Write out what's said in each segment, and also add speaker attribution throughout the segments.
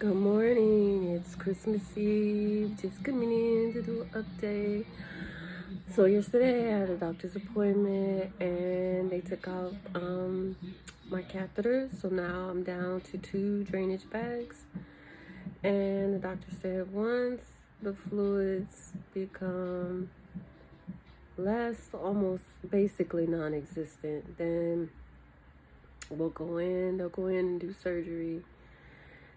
Speaker 1: Good morning. It's Christmas Eve. Just coming in to do an update. So yesterday I had a doctor's appointment and they took out my catheter. So now I'm down to 2 drainage bags. And the doctor said once the fluids become less, almost basically non-existent, then they'll go in and do surgery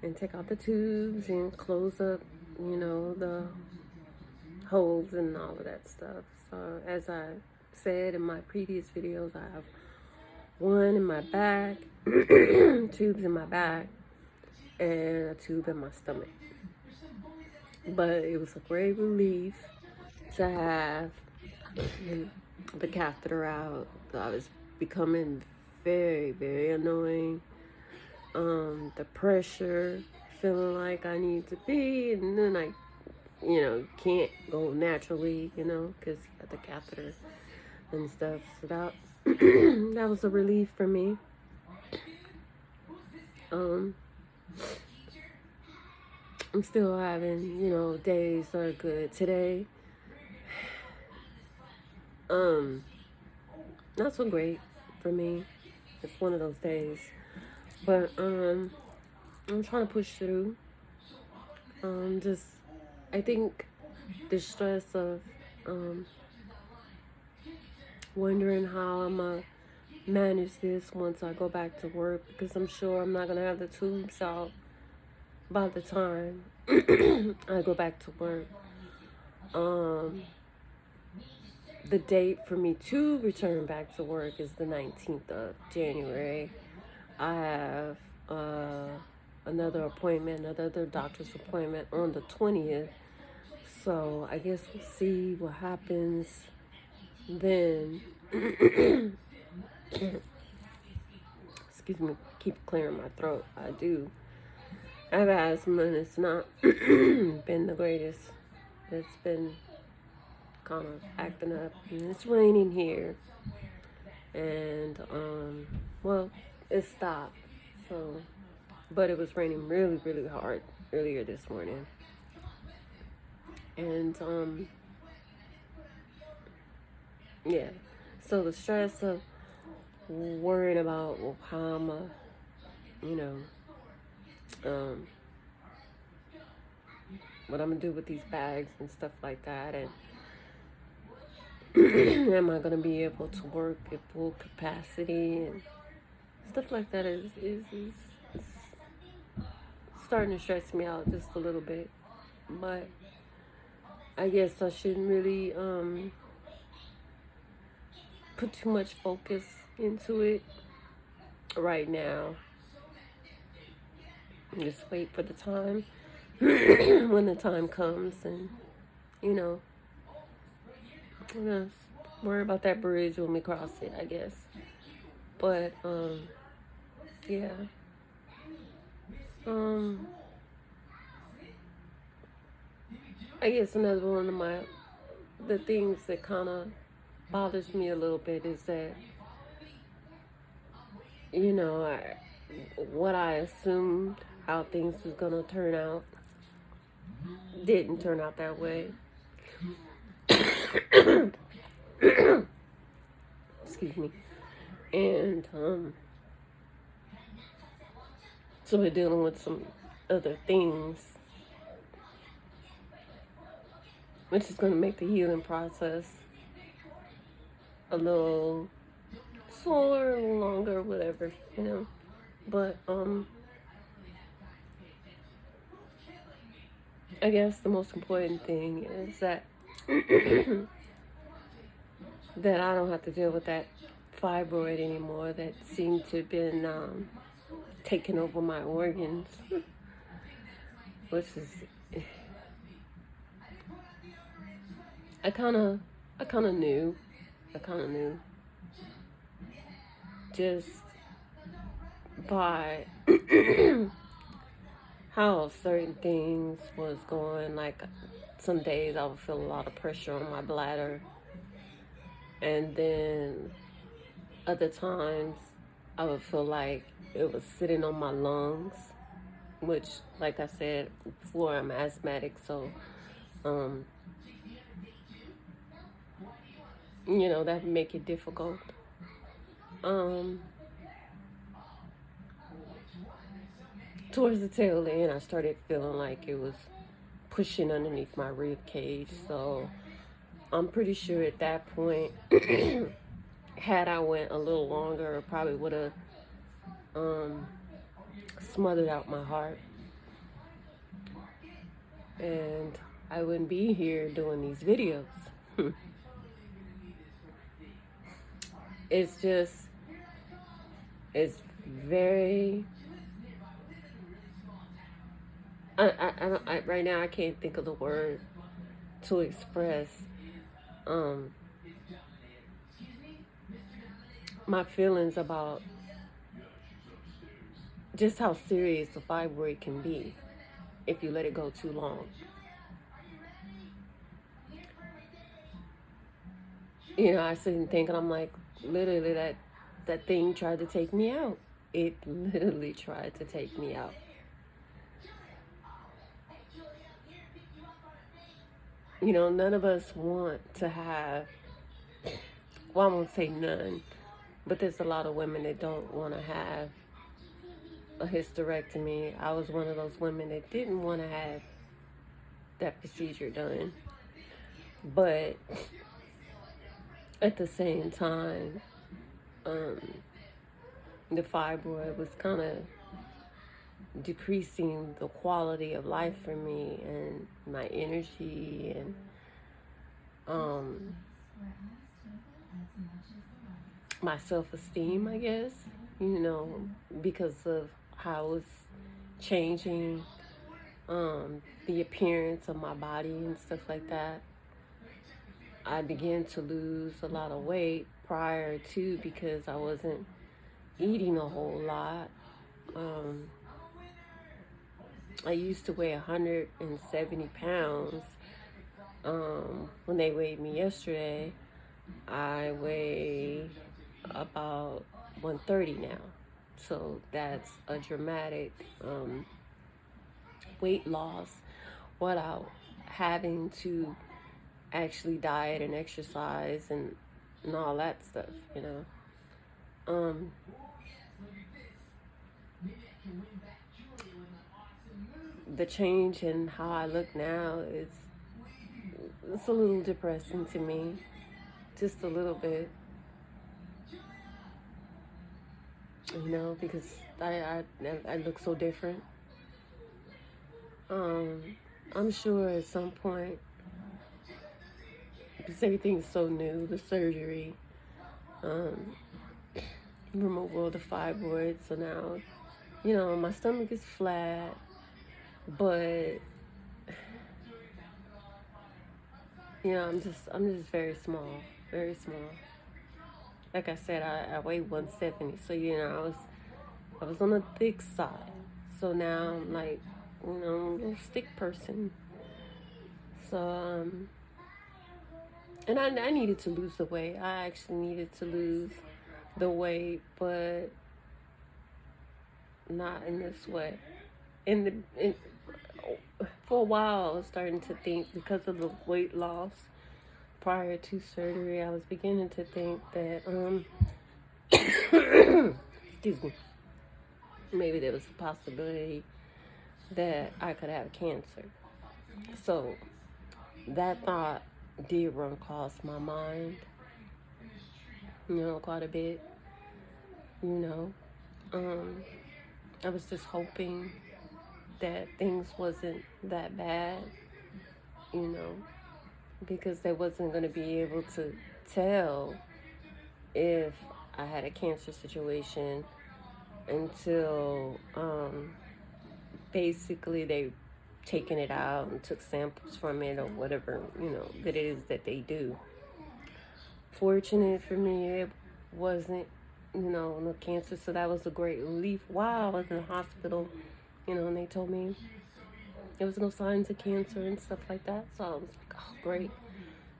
Speaker 1: and take out the tubes and close up, the holes and all of that stuff. So as I said in my previous videos, I have one in my back, tubes in my back, and a tube in my stomach. But it was a great relief to have the catheter out. I was becoming very, very annoying. The pressure, feeling like I need to pee, and then I, can't go naturally, because you got the catheter and stuff. So that that was a relief for me. I'm still having, days that are good. Today, not so great for me. It's one of those days. But I'm trying to push through. I think the stress of wondering how I'm gonna manage this once I go back to work, because I'm sure I'm not gonna have the tubes out by the time I go back to work. The date for me to return back to work is the 19th of January. I have another doctor's appointment on the 20th. So I guess we'll see what happens then. Excuse me, keep clearing my throat. I do. I've had asthma and it's not been the greatest. It's been kind of acting up, and it's raining here. And well, it stopped. So, but it was raining really, really hard earlier this morning. And yeah. So the stress of worrying about how I'm what I'm gonna do with these bags and stuff like that, and am I gonna be able to work at full capacity and stuff like that is starting to stress me out just a little bit. But I guess I shouldn't really put too much focus into it right now. Just wait for the time when the time comes, and worry about that bridge when we cross it, I guess. But yeah. I guess another one of the things that kind of bothers me a little bit is that, what I assumed how things was gonna turn out didn't turn out that way. Excuse me. And so we're dealing with some other things, which is gonna make the healing process a little slower, a little longer, whatever, But I guess the most important thing is that that I don't have to deal with that fibroid anymore that seemed to have been taking over my organs, which is I kind of knew just by how certain things was going. Like some days I would feel a lot of pressure on my bladder, and then other times I would feel like it was sitting on my lungs. which, like I said before, I'm asthmatic, so, that would make it difficult. Towards the tail end, I started feeling like it was pushing underneath my rib cage, so I'm pretty sure at that point, had I went a little longer, I probably would have smothered out my heart, and I wouldn't be here doing these videos. It's just, it's very, right now I can't think of the word to express my feelings about just how serious a fibroid can be if you let it go too long. I sit and think, and I'm like, literally, that thing tried to take me out. It literally tried to take me out. None of us want to have, well, I won't say none, but there's a lot of women that don't want to have a hysterectomy. I was one of those women that didn't want to have that procedure done. But at the same time, the fibroid was kind of decreasing the quality of life for me and my energy and my self-esteem, I guess, because of how it was changing the appearance of my body and stuff like that. I began to lose a lot of weight prior to, because I wasn't eating a whole lot. I used to weigh 170 pounds. When they weighed me yesterday, I weigh about 130 now. So that's a dramatic weight loss without having to actually diet and exercise and all that stuff, The change in how I look now it's a little depressing to me, just a little bit, because I look so different. I'm sure at some point, because everything's so new, the surgery, removal of the fibroid, so now, my stomach is flat, but I'm just very small, very small. Like I said, I weigh 170, so I was on the thick side. So now I'm like, a little stick person. So and I needed to lose the weight. I actually needed to lose the weight, but not in this way. For a while, I was starting to think, because of the weight loss prior to surgery, I was beginning to think that, excuse me, maybe there was a possibility that I could have cancer. So that thought did run across my mind, quite a bit. I was just hoping that things wasn't that bad, because they wasn't going to be able to tell if I had a cancer situation until basically they taken it out and took samples from it or whatever, that it is that they do. Fortunate for me, it wasn't, no cancer, so that was a great relief. While I was in the hospital, and they told me there was no signs of cancer and stuff like that, so I was like, oh, great.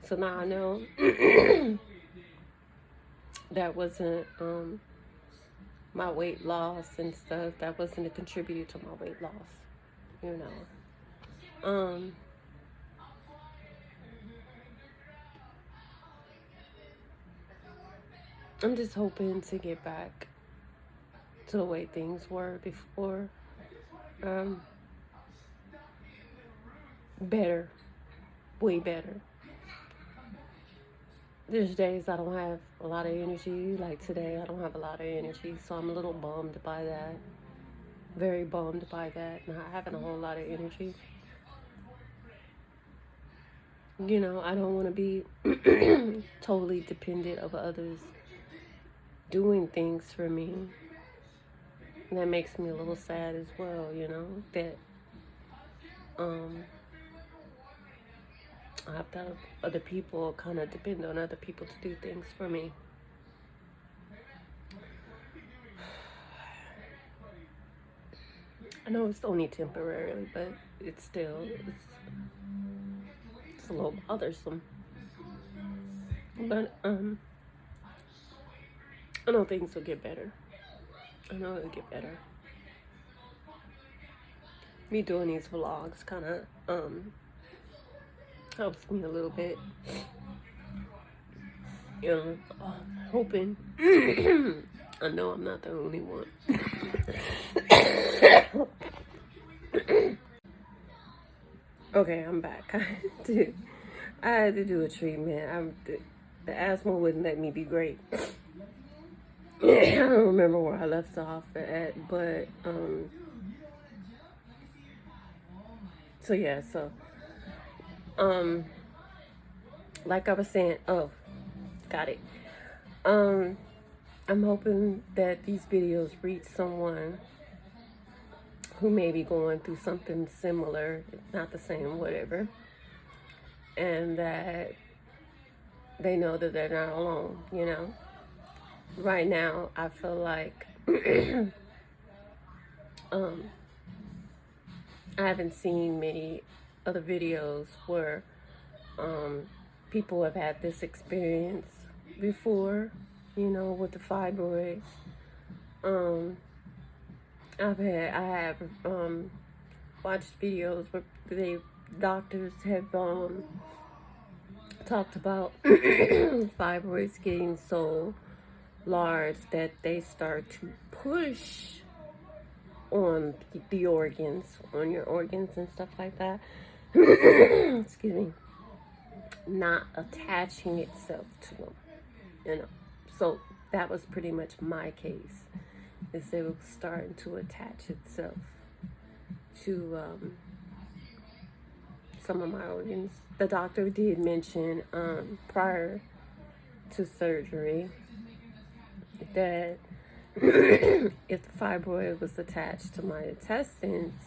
Speaker 1: So now I know that wasn't my weight loss and stuff. That wasn't a contributor to my weight loss, you know. I'm just hoping to get back to the way things were before. Better, way better. There's days I don't have a lot of energy, like today I don't have a lot of energy, so I'm a little bummed by that. Very bummed by that, not having a whole lot of energy. You know, I don't want to be totally dependent of others doing things for me. And that makes me a little sad as well, you know, that I have to have other people kind of depend on other people to do things for me. I know it's only temporarily, but it's still, it's a little bothersome. But I know things will get better. I know it'll get better. Me doing these vlogs kind of helps me a little bit. You know, hoping. I know I'm not the only one. Okay, I'm back. I had to do a treatment. The asthma wouldn't let me be great. I don't remember where I left off at, but so yeah, like I was saying, got it. I'm hoping that these videos reach someone who may be going through something similar, not the same, whatever, and that they know that they're not alone, you know. Right now, I feel like I haven't seen many other videos where people have had this experience before, you know, with the fibroids. I have watched videos where doctors have talked about fibroids getting so large that they start to push on the organs, on your organs and stuff like that. Excuse me. Not attaching itself to them, you know. So that was pretty much my case, is it was starting to attach itself to some of my organs. The doctor did mention prior to surgery that if the fibroid was attached to my intestines,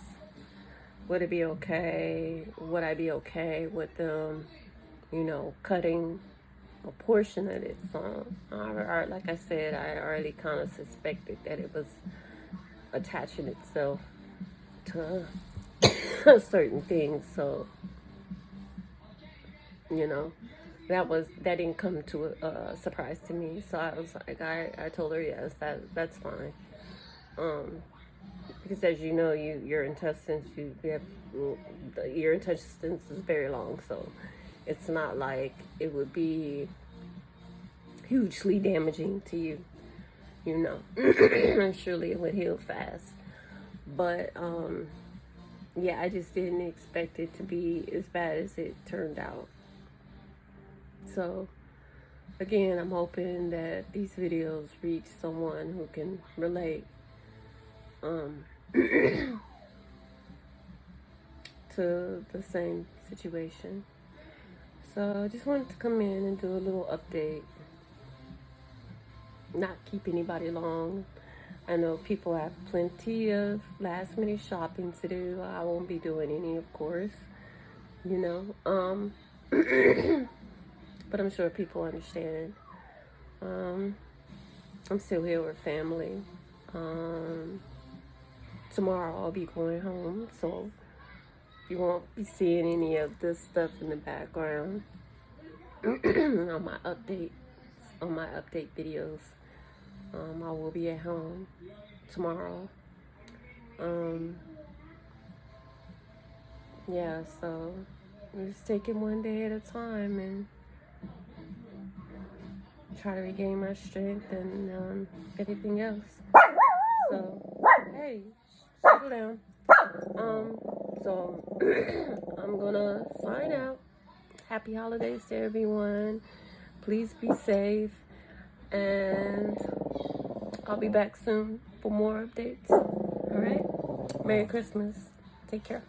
Speaker 1: would it be okay? Would I be okay with them, you know, cutting a portion of it? So, like I said, I already kind of suspected that it was attaching itself to certain things. So, you know, that didn't come to a surprise to me. So I was like, I told her yes, that's fine. Because as you know, your intestines your intestines is very long, so it's not like it would be hugely damaging to you, you know. And surely it would heal fast. But yeah, I just didn't expect it to be as bad as it turned out. So again, I'm hoping that these videos reach someone who can relate to the same situation. So I just wanted to come in and do a little update. Not keep anybody long. I know people have plenty of last minute shopping to do. I won't be doing any, of course, you know. But I'm sure people understand. I'm still here with family. Tomorrow I'll be going home, so you won't be seeing any of this stuff in the background on my update videos. I will be at home tomorrow. Yeah, so we're just taking one day at a time and try to regain my strength and everything else. So, hey, settle down. So I'm gonna sign out. Happy holidays to everyone. Please be safe, and I'll be back soon for more updates. All right. Merry Christmas. Take care.